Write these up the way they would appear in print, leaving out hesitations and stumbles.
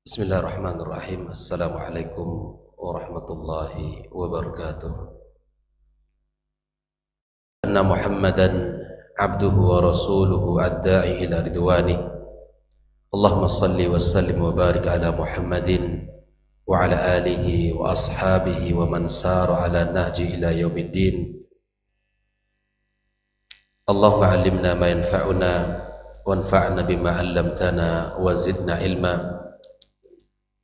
Bismillahirrahmanirrahim. Assalamualaikum warahmatullahi wabarakatuh. Anna Muhammadan abduhu wa rasuluhu ad-da'i ila ridwani. Allahumma salli wa sallim wa barik ala Muhammadin wa ala alihi wa ashabihi wa man sara ala nahji ila yaumiddin. Allahumma allimna ma yanfa'una wanfa'na bima 'allamtana wa zidna ilma.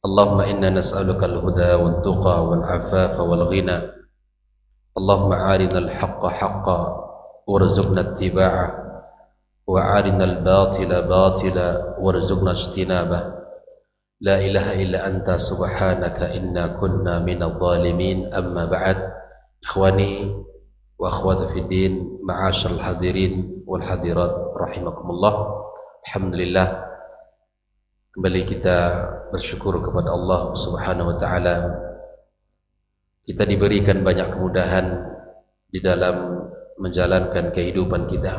Allahumma inna nas'aluka al-huda wal-tuqa wal-afafa wal-ghina. Allahumma arina al-haqqa haqqa warzuqna ittiba'ah wa arina al-batila batila warzuqna ijtinabah. La ilaha illa anta subhanaka inna kunna minadh dhalimin. Amma ba'd. Ikhwani wa akhwati fid din, ma'asyiral hadirin wal hadirat rahimakumullah. Alhamdulillah, kembali kita bersyukur kepada Allah Subhanahu wa taala. Kita diberikan banyak kemudahan di dalam menjalankan kehidupan kita.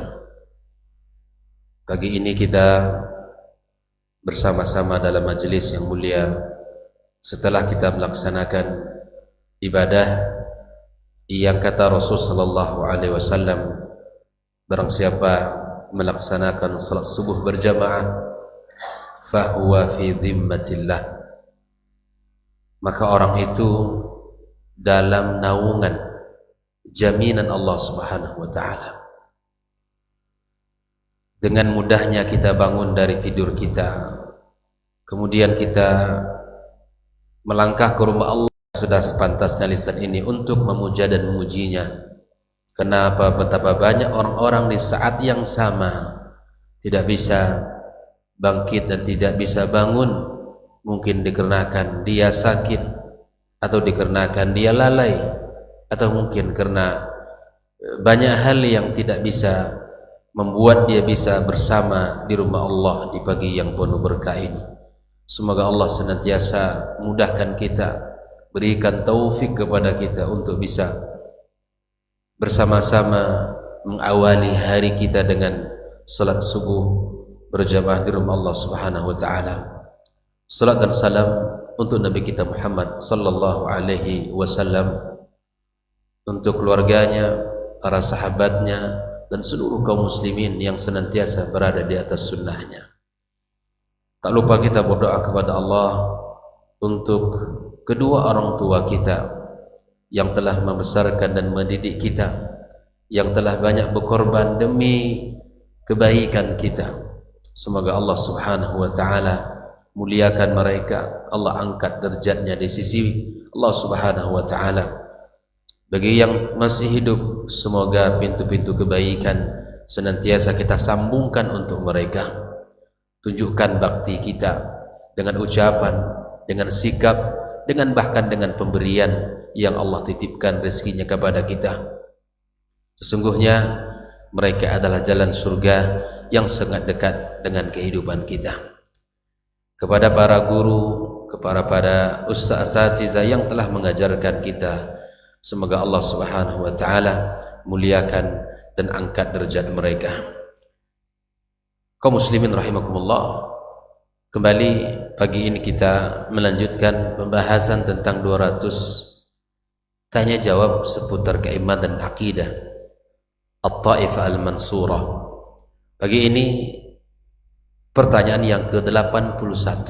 Pagi ini kita bersama-sama dalam majelis yang mulia setelah kita melaksanakan ibadah yang kata Rasul sallallahu alaihi wasallam, barang siapa melaksanakan salat subuh berjamaah fahuwa fi dhimmatillah, maka orang itu dalam naungan jaminan Allah Subhanahu wa taala. Dengan mudahnya kita bangun dari tidur kita, kemudian kita melangkah ke rumah Allah, sudah sepantasnya lisan ini untuk memuja dan memujinya. Kenapa? Betapa banyak orang-orang di saat yang sama tidak bisa bangkit dan tidak bisa bangun, mungkin dikarenakan dia sakit, atau dikarenakan dia lalai, atau mungkin karena banyak hal yang tidak bisa membuat dia bisa bersama di rumah Allah di pagi yang penuh berkah ini. Semoga Allah senantiasa mudahkan kita, berikan taufik kepada kita untuk bisa bersama-sama mengawali hari kita dengan salat subuh berjamaah di rumah Allah Subhanahu wa taala. Salat dan salam untuk Nabi kita Muhammad sallallahu alaihi wasallam, untuk keluarganya, para sahabatnya, dan seluruh kaum muslimin yang senantiasa berada di atas sunnahnya. Tak lupa kita berdoa kepada Allah untuk kedua orang tua kita yang telah membesarkan dan mendidik kita, yang telah banyak berkorban demi kebaikan kita. Semoga Allah Subhanahu wa taala muliakan mereka, Allah angkat derajatnya di sisi Allah Subhanahu wa taala. Bagi yang masih hidup, semoga pintu-pintu kebaikan senantiasa kita sambungkan untuk mereka. Tunjukkan bakti kita dengan ucapan, dengan sikap, dengan bahkan dengan pemberian yang Allah titipkan rezekinya kepada kita. Sesungguhnya mereka adalah jalan surga yang sangat dekat dengan kehidupan kita. Kepada para guru, kepada para ustaz asatidzah yang telah mengajarkan kita, semoga Allah Subhanahu wa taala muliakan dan angkat derajat mereka. Kaum muslimin rahimakumullah, kembali pagi ini kita melanjutkan pembahasan tentang 200 tanya jawab seputar keimanan dan akidah At-Taifah Al-Mansurah. Pagi ini pertanyaan yang ke-81,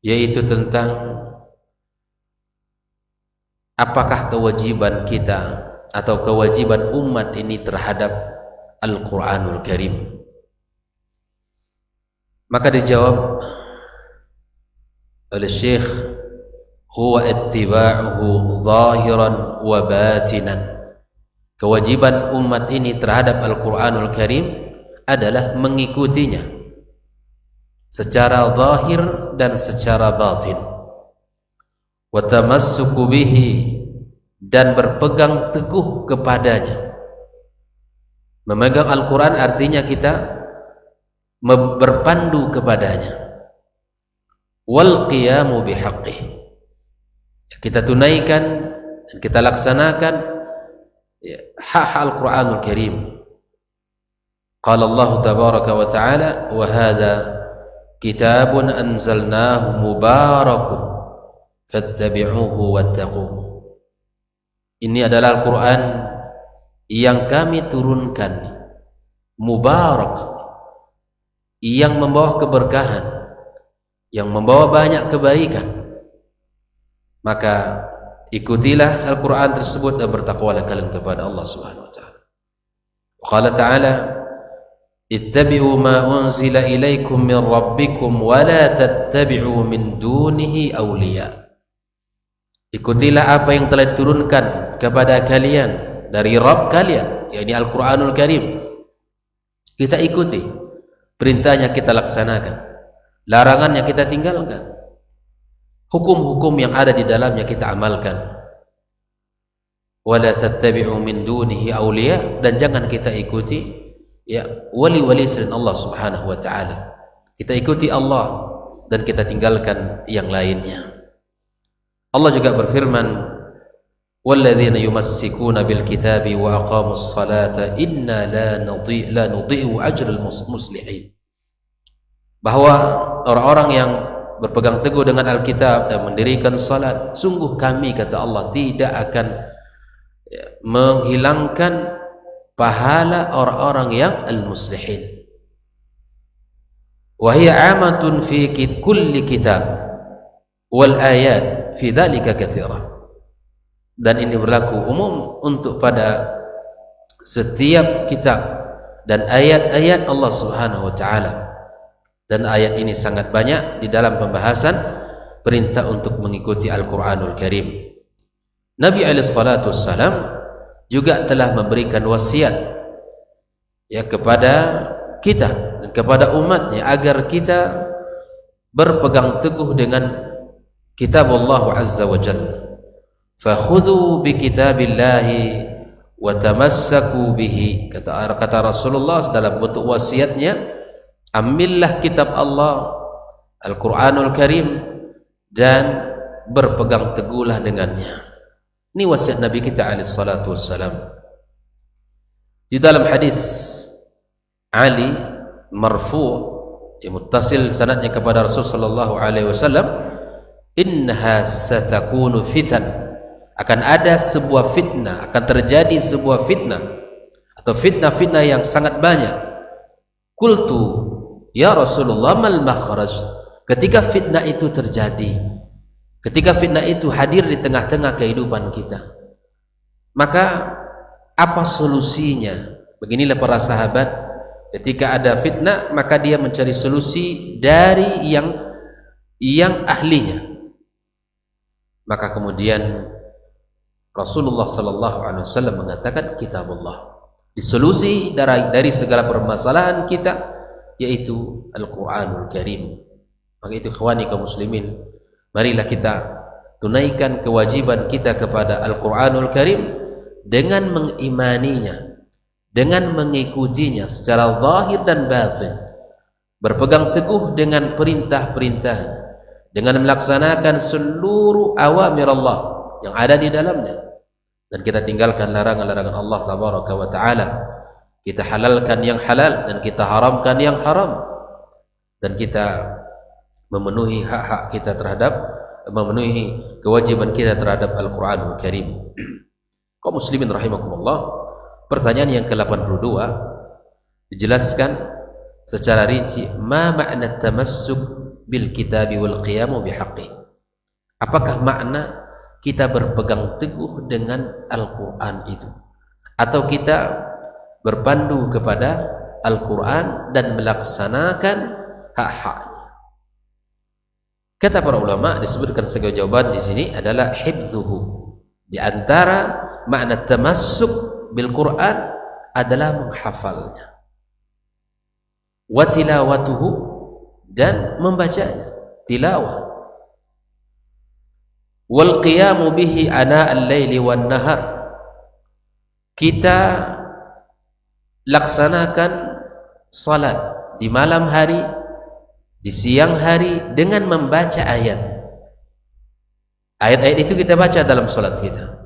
yaitu tentang apakah kewajiban kita atau kewajiban umat ini terhadap Al-Quranul Karim. Maka dijawab oleh Syekh, huwa ittiba'uhu zahiran wa batinan. Kewajiban umat ini terhadap Al-Quranul Karim adalah mengikutinya secara zahir dan secara batin. Wa tamassuku bihi, dan berpegang teguh kepadanya. Memegang Al-Quran artinya kita berpandu kepadanya. Wal qiyamu bihaqqih, kita tunaikan dan kita laksanakan hak Al-Quranul Karim. Qala Allah tabaraka wa ta'ala, wa hadha kitabun anzalnahu mubarakun fattabi'uhu wattaqu. Ini adalah Al-Quran yang kami turunkan, mubarak, yang membawa keberkahan, yang membawa banyak kebaikan. Maka ikutilah Al-Quran tersebut dan bertakwalah kalian kepada Allah Subhanahu wa taala. Qala ta'ala, ittabi'u ma unzila ilaikum min rabbikum wa la tattabi'u min dunihi awliya. Ikutilah apa yang telah diturunkan kepada kalian dari Rabb kalian, yakni Al-Quranul Karim. Kita ikuti, perintahnya kita laksanakan, larangannya kita tinggalkan, hukum-hukum yang ada di dalamnya kita amalkan. Wala tattabi'u min dunihi awliya, dan jangan kita ikuti ya wali-wali selain Allah Subhanahu wa taala. Kita ikuti Allah dan kita tinggalkan yang lainnya. Allah juga berfirman, walladzina yumassikuna bil kitabi wa aqamus salata inna la nudhi'u ajral muslihin. Bahwa orang-orang yang berpegang teguh dengan Alkitab dan mendirikan salat, sungguh kami, kata Allah, tidak akan menghilangkan pahala orang-orang yang al-muslihin. Wa hiya amatun fi kulli kitab wal ayat fi dzalika katsira. Dan ini berlaku umum untuk pada setiap kitab dan ayat-ayat Allah Subhanahu wa taala. Dan ayat ini sangat banyak di dalam pembahasan perintah untuk mengikuti Al-Quranul Karim. Nabi SAW juga telah memberikan wasiat ya kepada kita dan kepada umatnya agar kita berpegang teguh dengan kitab Allah Azza wa Jalla. Fakhudhu bi kitabillahi wa tamassaku bihi. Kata Rasulullah dalam bentuk wasiatnya, ambillah kitab Allah Al-Quranul Karim dan berpegang teguhlah dengannya. Ini wasiat Nabi kita alaihi salatu wassalam. Di dalam hadis Ali marfu' yang muttasil sanadnya kepada Rasul sallallahu alaihi wasallam, innaha satakunu fitan, akan ada sebuah fitnah, akan terjadi sebuah fitnah atau fitnah-fitnah yang sangat banyak. Qultu ya Rasulullah mal makhraj, ketika fitnah itu terjadi, ketika fitnah itu hadir di tengah-tengah kehidupan kita, maka apa solusinya? Beginilah para sahabat, ketika ada fitnah maka dia mencari solusi dari yang ahlinya. Maka kemudian Rasulullah sallallahu alaihi wasallam mengatakan kitabullah, disolusi dari segala permasalahan kita yaitu Al-Quranul Karim. Maka itu ikhwani kaum muslimin, marilah kita tunaikan kewajiban kita kepada Al-Quranul Karim dengan mengimaninya, dengan mengikutinya secara zahir dan batin, berpegang teguh dengan perintah-perintahnya, dengan melaksanakan seluruh awamir Allah yang ada di dalamnya, dan kita tinggalkan larangan-larangan Allah tabaraka wa ta'ala. Kita halalkan yang halal dan kita haramkan yang haram, dan kita memenuhi hak-hak kita terhadap, memenuhi kewajiban kita terhadap Al-Quranul Karim. Kaum muslimin rahimakumullah, pertanyaan yang ke-82 dijelaskan secara rinci, ma makna tamassuk bil kitabi wal qiyamu bihaqqi. Apakah makna kita berpegang teguh dengan Al-Quran itu, atau kita berpandu kepada Al-Quran dan melaksanakan hak-haknya? Kata para ulama, disebutkan sebagai jawaban di sini adalah hifdzuhu. Di antara makna tamassuk bil Quran adalah menghafalnya, wa tilawatuhu, dan membacanya, tilawah, wal qiyamu bihi ana al-laili wan nahar. Kita laksanakan salat di malam hari, di siang hari dengan membaca ayat. Ayat-ayat itu kita baca dalam salat kita.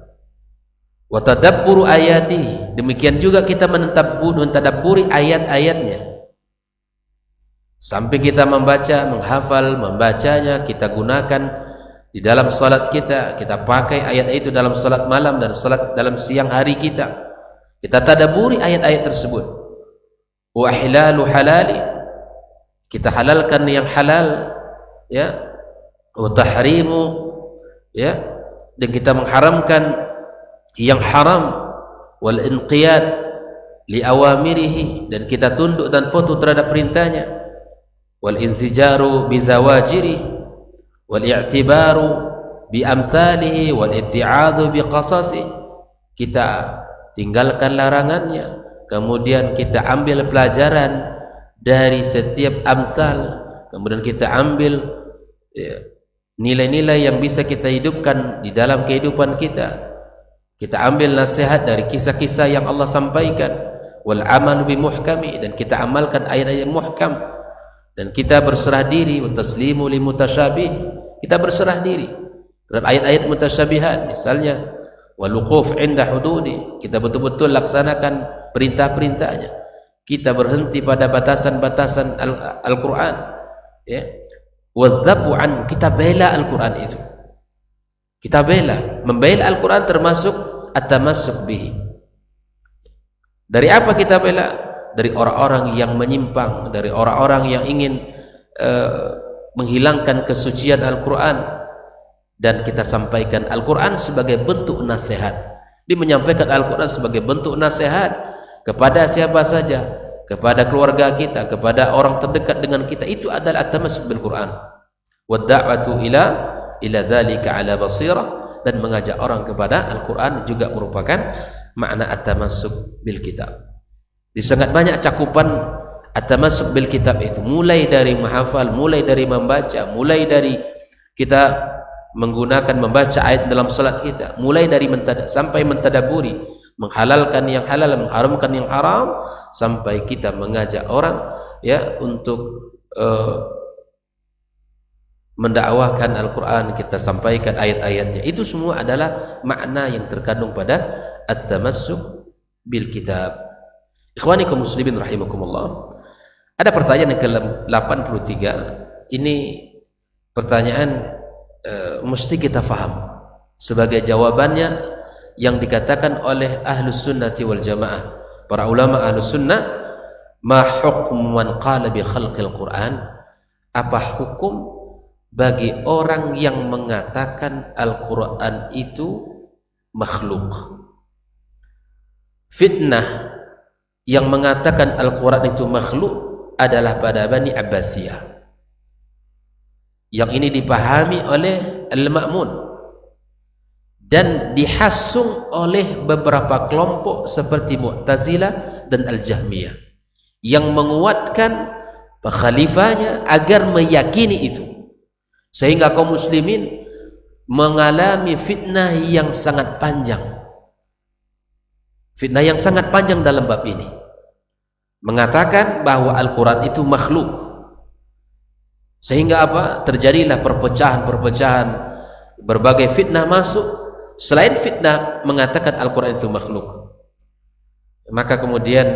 Wa tadabburu ayatihi, demikian juga kita mentadabburi ayat-ayatnya. Sampai kita membaca, menghafal, membacanya, kita gunakan di dalam salat kita, kita pakai ayat itu dalam salat malam dan salat dalam siang hari kita. Kita tadabburi ayat-ayat tersebut. Wa hilalu halali, kita halalkan yang halal, ya. Wa tahrimu, ya, dan kita mengharamkan yang haram. Wal inqiyad li awamirihi, dan kita tunduk dan patuh terhadap perintahnya. Wal inzijaru bi zawajiri, wal i'tibaru bi amthalihi, wal itti'adhu bi qasasi. Kita tinggalkan larangannya, kemudian kita ambil pelajaran dari setiap amsal, kemudian kita ambil nilai-nilai yang bisa kita hidupkan di dalam kehidupan kita. Kita ambil nasihat dari kisah-kisah yang Allah sampaikan. Wal amalu bi muhkami, dan kita amalkan ayat-ayat muhkam. Dan kita berserah diri, wa taslimu li mutasyabih, kita berserah diri terhadap ayat-ayat mutasyabihat. Misalnya waluquf inda hududi, kita betul-betul laksanakan perintah-perintahnya, kita berhenti pada batasan-batasan Al-Quran, ya. Wadzabu an, kita bela Al-Quran itu, kita bela. Membela Al-Quran termasuk at-tamassuk bihi. Dari apa kita bela? Dari orang-orang yang menyimpang, dari orang-orang yang ingin menghilangkan kesucian Al-Quran. Dan kita sampaikan Al-Quran sebagai bentuk nasihat. Dia menyampaikan Al-Quran sebagai bentuk nasihat kepada siapa saja, kepada keluarga kita, kepada orang terdekat dengan kita. Itu adalah at-tamassuk bil Quran. Wa da'watu ila dzalika ala basirah, dan mengajak orang kepada Al-Quran juga merupakan makna at-tamassuk bil kitab. Di sangat banyak cakupan at-tamassuk bil kitab itu, mulai dari menghafal, mulai dari membaca, mulai dari kita menggunakan membaca ayat dalam salat kita, mulai dari sampai mentadaburi, menghalalkan yang halal, mengharamkan yang haram, sampai kita mengajak orang, ya, untuk mendakwahkan Al-Quran, kita sampaikan ayat-ayatnya. Itu semua adalah makna yang terkandung pada at-tamassuk bil kitab. Ikhwani kaum muslimin rahimakumullah. Ada pertanyaan yang ke-83. Ini pertanyaan mesti kita faham sebagai jawabannya yang dikatakan oleh ahlus sunnati wal jamaah, para ulama ahlus sunnah. Ma hukmu man qala bi khalqil Quran? Apa hukum bagi orang yang mengatakan Al-Quran itu makhluk? Fitnah yang mengatakan Al-Quran itu makhluk adalah pada Bani Abbasiyah. Yang ini dipahami oleh Al-Ma'mun dan dihasung oleh beberapa kelompok seperti Mu'tazilah dan Al-Jahmiyah yang menguatkan khalifahnya agar meyakini itu, sehingga kaum muslimin mengalami fitnah yang sangat panjang. Fitnah yang sangat panjang dalam bab ini, mengatakan bahwa Al-Quran itu makhluk, sehingga apa? Terjadilah perpecahan-perpecahan, berbagai fitnah masuk. Selain fitnah mengatakan Al-Quran itu makhluk, maka kemudian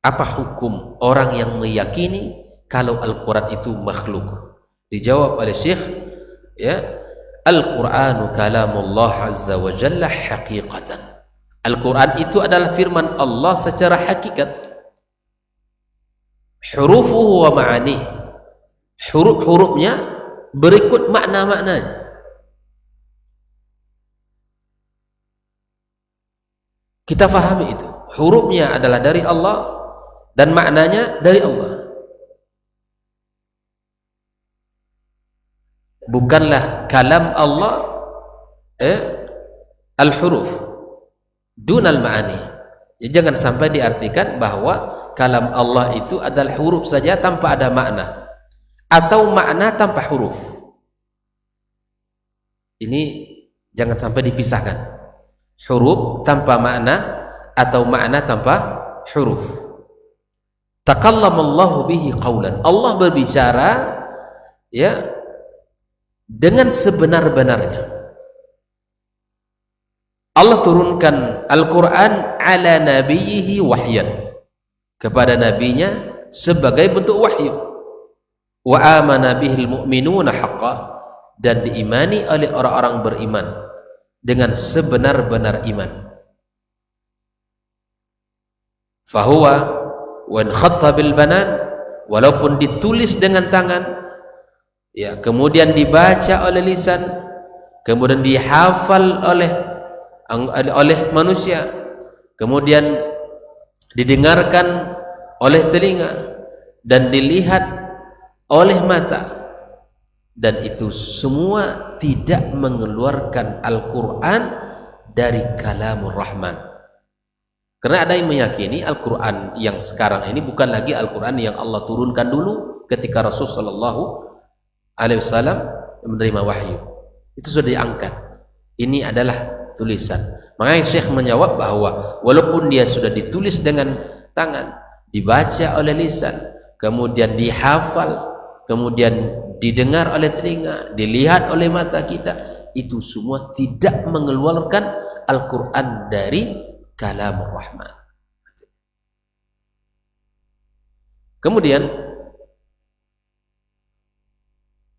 apa hukum orang yang meyakini kalau Al-Quran itu makhluk? Dijawab oleh Syekh, ya, Al-Quranu kalamullah azza wa jalla haqiqatan. Al-Quran itu adalah firman Allah secara hakikat. Hurufuhu wa ma'ani, huruf-hurufnya berikut makna-maknanya. Kita fahami itu, hurufnya adalah dari Allah dan maknanya dari Allah. Bukanlah kalam Allah al-huruf dunal ma'ani. Jangan sampai diartikan bahwa kalam Allah itu adalah huruf saja tanpa ada makna, atau makna tanpa huruf. Ini jangan sampai dipisahkan, huruf tanpa makna atau makna tanpa huruf. Takallamallahu bihi qawlan, Allah berbicara, ya, dengan sebenar-benarnya. Allah turunkan Al-Quran ala nabiyyihi wahyan, kepada nabinya sebagai bentuk wahyu. Wa amana bihil mu'minuna haqqan, dan diimani oleh orang-orang beriman dengan sebenar-benar iman. Fahuwa wa in khatta bil banan, walaupun ditulis dengan tangan, ya, kemudian dibaca oleh lisan, kemudian dihafal oleh manusia, kemudian didengarkan oleh telinga dan dilihat oleh mata, dan itu semua tidak mengeluarkan Al-Quran dari kalamur Rahman. Karena ada yang meyakini Al-Quran yang sekarang ini bukan lagi Al-Quran yang Allah turunkan dulu ketika Rasul Sallallahu Alaihi Wasallam menerima wahyu. Itu sudah diangkat. Ini adalah tulisan. Makanya Syekh menjawab bahwa walaupun dia sudah ditulis dengan tangan, dibaca oleh lisan, kemudian dihafal, kemudian didengar oleh telinga, dilihat oleh mata kita, itu semua tidak mengeluarkan Al-Quran dari kalamur Rahman. Kemudian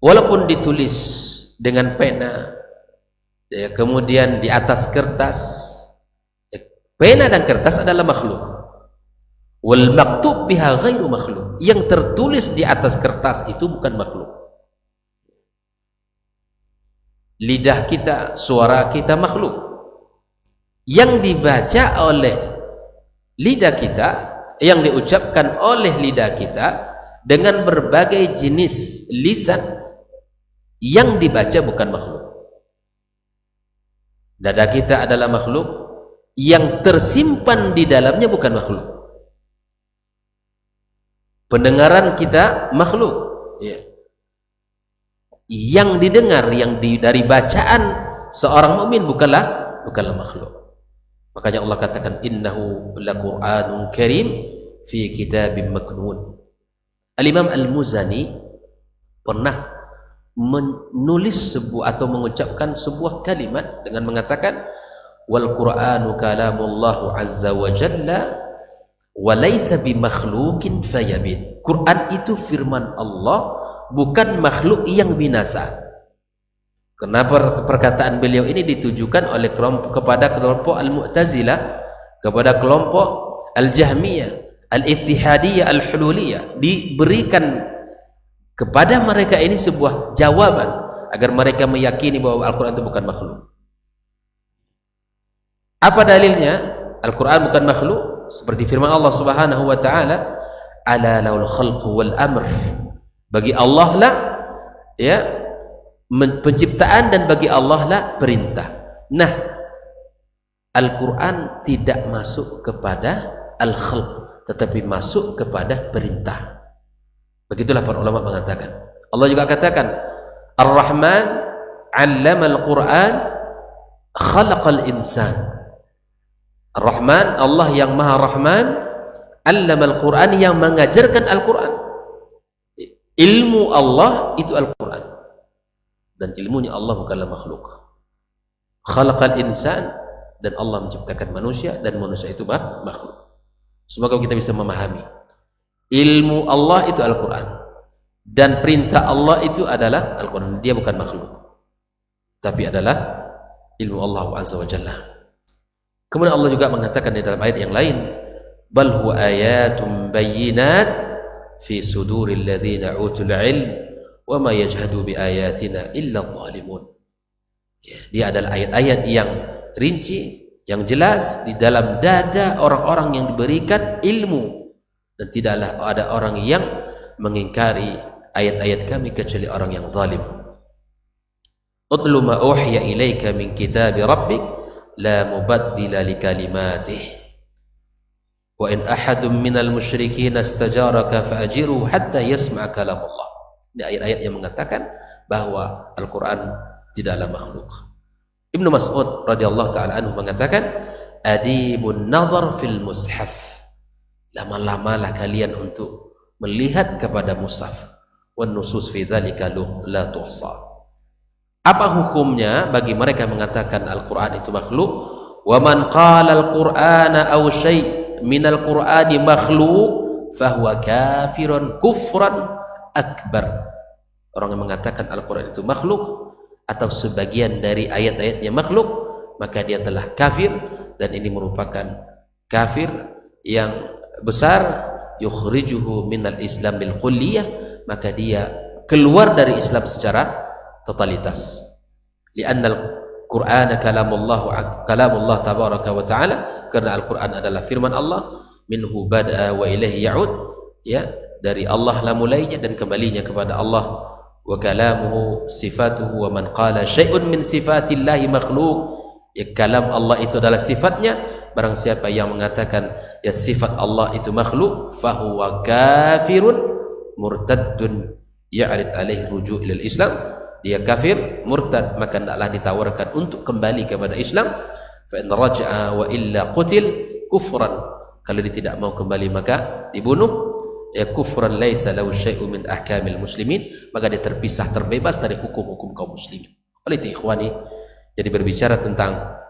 walaupun ditulis dengan pena, ya, kemudian di atas kertas, ya, pena dan kertas adalah makhluk. Wal maktub biha ghairu makhluk, yang tertulis di atas kertas itu bukan makhluk. Lidah kita, suara kita makhluk. Yang dibaca oleh lidah kita, yang diucapkan oleh lidah kita dengan berbagai jenis lisan, yang dibaca bukan makhluk. Dada kita adalah makhluk, yang tersimpan di dalamnya bukan makhluk. Pendengaran kita makhluk, ya. Yang didengar, dari bacaan seorang mukmin bukanlah makhluk. Makanya Allah katakan innahu laqur'anun karim fi kitabim maknun. Al-Imam Al-Muzani pernah menulis sebuah atau mengucapkan sebuah kalimat dengan mengatakan wal Qur'anu kalamullah azza wa jalla wa laysa bimakhluqin fayabid. Quran itu firman Allah, bukan makhluk yang binasa. Kenapa perkataan beliau ini ditujukan oleh kepada kelompok Al-Mu'tazilah, kepada kelompok Al-Jahmiyah, Al-Ittihadiyah, Al-Hululiyah, diberikan kepada mereka ini sebuah jawaban agar mereka meyakini bahwa Al-Quran itu bukan makhluk. Apa dalilnya? Al-Quran bukan makhluk seperti firman Allah Subhanahu wa taala, ala laul khalqu wal amr. Bagi Allah lah, ya, penciptaan, dan bagi Allah lah perintah. Nah, Al-Quran tidak masuk kepada al-khalq, tetapi masuk kepada perintah. Begitulah para ulama mengatakan. Allah juga katakan Ar-Rahman 'allama al-Quran khalaqal insan. Ar-Rahman, Allah yang Maha Rahman, 'allama al-Quran, yang mengajarkan Al-Quran. Ilmu Allah itu Al-Quran, dan ilmunya Allah bukanlah makhluk. Khalaqal insan, dan Allah menciptakan manusia, dan manusia itu makhluk. Semoga kita bisa memahami ilmu Allah itu Al-Quran, dan perintah Allah itu adalah Al-Quran. Dia bukan makhluk, tapi adalah ilmu Allah azza wa jalla. Kemudian Allah juga mengatakan di dalam ayat yang lain, bal huwa ayatun bayyinat fi suduril ladzina utul ilm wa ma yajhadu bi ayatina illa adh-dhalimun. Ya, dia adalah ayat-ayat yang rinci, yang jelas di dalam dada orang-orang yang diberikan ilmu, dan tidaklah ada orang yang mengingkari ayat-ayat kami kecuali orang yang zalim. Utlu ma uhiya ilaika min kitabi rabbik la mubaddila li kalimatihi wa in ahadun minal musyrikin istajaraka fa'ajiru hatta yasma' kalam Allah. Ini ayat-ayat yang mengatakan bahwa Al-Quran tidaklah makhluk. Ibnu Mas'ud radhiyallahu ta'ala anhu mengatakan adibun nazar fil mushaf, lama-lamalah kalian untuk melihat kepada mushaf, wan nusus fi dzalika la tuhsa. Apa hukumnya bagi mereka mengatakan Al-Quran itu makhluk? Wa man qala al-Qur'ana aw syai' minal Qur'ani makhluk fahuwa kafirun kufran akbar. Orang yang mengatakan Al-Quran itu makhluk atau sebagian dari ayat-ayatnya makhluk, maka dia telah kafir, dan ini merupakan kafir yang besar, yukhrijuhu minal islam bil kulliyah, maka dia keluar dari Islam secara totalitas. Li'anna al-Qur'ana kalamullah tabaraka wa ta'ala, karena Al-Quran adalah firman Allah, minhu bada'a wa ilaihi ya'ud, ya, dari Allah lah mulainya dan kembalinya kepada Allah. Wa kalamuhu sifatuhu, wa man qala syai'un min sifatillahi makhluk, ya, kalam Allah itu adalah sifatnya. Barang siapa yang mengatakan ya sifat Allah itu makhluk, fahuwa kafirun murtaddun ya'rid alaihi ruju' ilal Islam, dia kafir murtad, maka hendaklah ditawarkan untuk kembali kepada Islam. Fa in raja'a wa illa qutil kufran, kalau dia tidak mau kembali maka dibunuh, ya, kufran laisa lahu syai'un min ahkamil muslimin, maka dia terpisah, terbebas dari hukum-hukum kaum muslimin. Oleh itu ikhwani, jadi berbicara tentang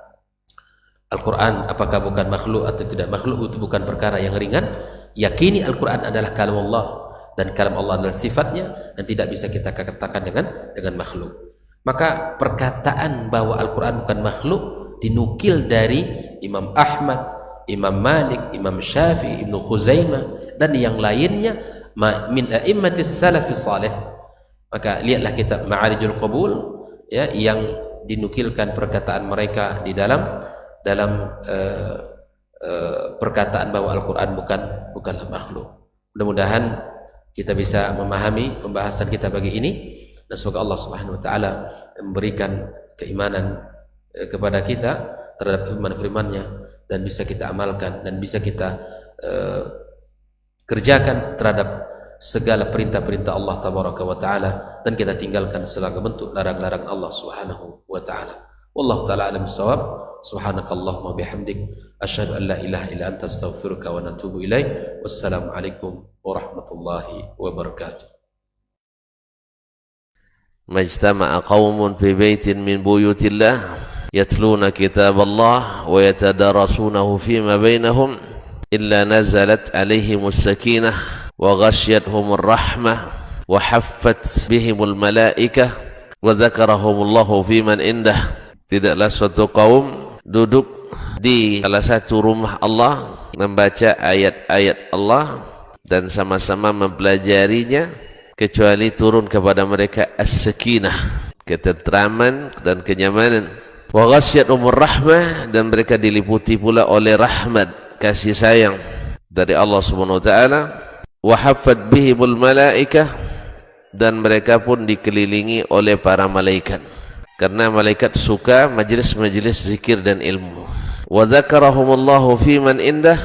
Al-Quran apakah bukan makhluk atau tidak makhluk itu bukan perkara yang ringan. Yakini Al-Quran adalah kalam Allah, dan kalam Allah adalah sifatnya, dan tidak bisa kita katakan dengan makhluk. Maka perkataan bahwa Al-Quran bukan makhluk dinukil dari Imam Ahmad, Imam Malik, Imam Syafi'i, Ibnu Khuzaimah, dan yang lainnya min a'immatis salafis salih. Maka lihatlah kitab Ma'arijul Qabul, ya, yang dinukilkan perkataan mereka di dalam perkataan bahwa Al-Quran bukanlah makhluk. Mudah-mudahan kita bisa memahami pembahasan kita pagi ini, dan semoga Allah Subhanahu wa taala memberikan keimanan kepada kita terhadap firman-firman-Nya, dan bisa kita amalkan dan bisa kita kerjakan terhadap segala perintah-perintah Allah tabaraka wa taala, dan kita tinggalkan segala bentuk larang-larang Allah Subhanahu wa taala. Wallahu taala alam bissawab. Subhanakallahumma bihamdik asyhadu an la ilaha illa anta astaghfiruka wa atubu ilaik. Wassalamu alaikum warahmatullahi wabarakatuh. Majtama'a qaumun fi baitin min buyutillah يتلون كتاب الله ويتدارسونه فيما بينهم إلا نزلت عليهم السكينة وغشيتهم الرحمة وحفت بهم الملائكة وذكرهم الله في من عنده. Tidaklah suatu kaum duduk di salah satu rumah Allah membaca ayat-ayat Allah dan sama-sama mempelajarinya, kecuali turun kepada mereka as-sakinah, ketentraman dan kenyamanan. Wa ghasyiyatuhumur rahmah, dan mereka diliputi pula oleh rahmat, kasih sayang dari Allah Subhanahu wa taala. Wa haffat bihimul malaikah, dan mereka pun dikelilingi oleh para malaikat, karena malaikat suka majlis-majlis zikir dan ilmu. Wa dzakarahumullahu fi man indah,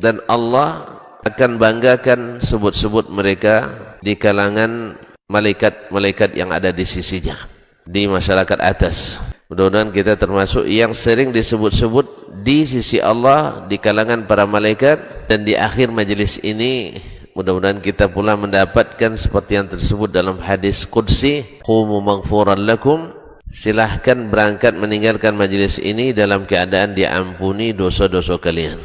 dan Allah akan banggakan sebut-sebut mereka di kalangan malaikat-malaikat yang ada di sisinya, di masyarakat atas. Mudah-mudahan kita termasuk yang sering disebut-sebut di sisi Allah di kalangan para malaikat, dan di akhir majelis ini mudah-mudahan kita pula mendapatkan seperti yang tersebut dalam hadis qudsi, qumu maghfuran lakum, silahkan berangkat meninggalkan majelis ini dalam keadaan diampuni dosa-dosa kalian.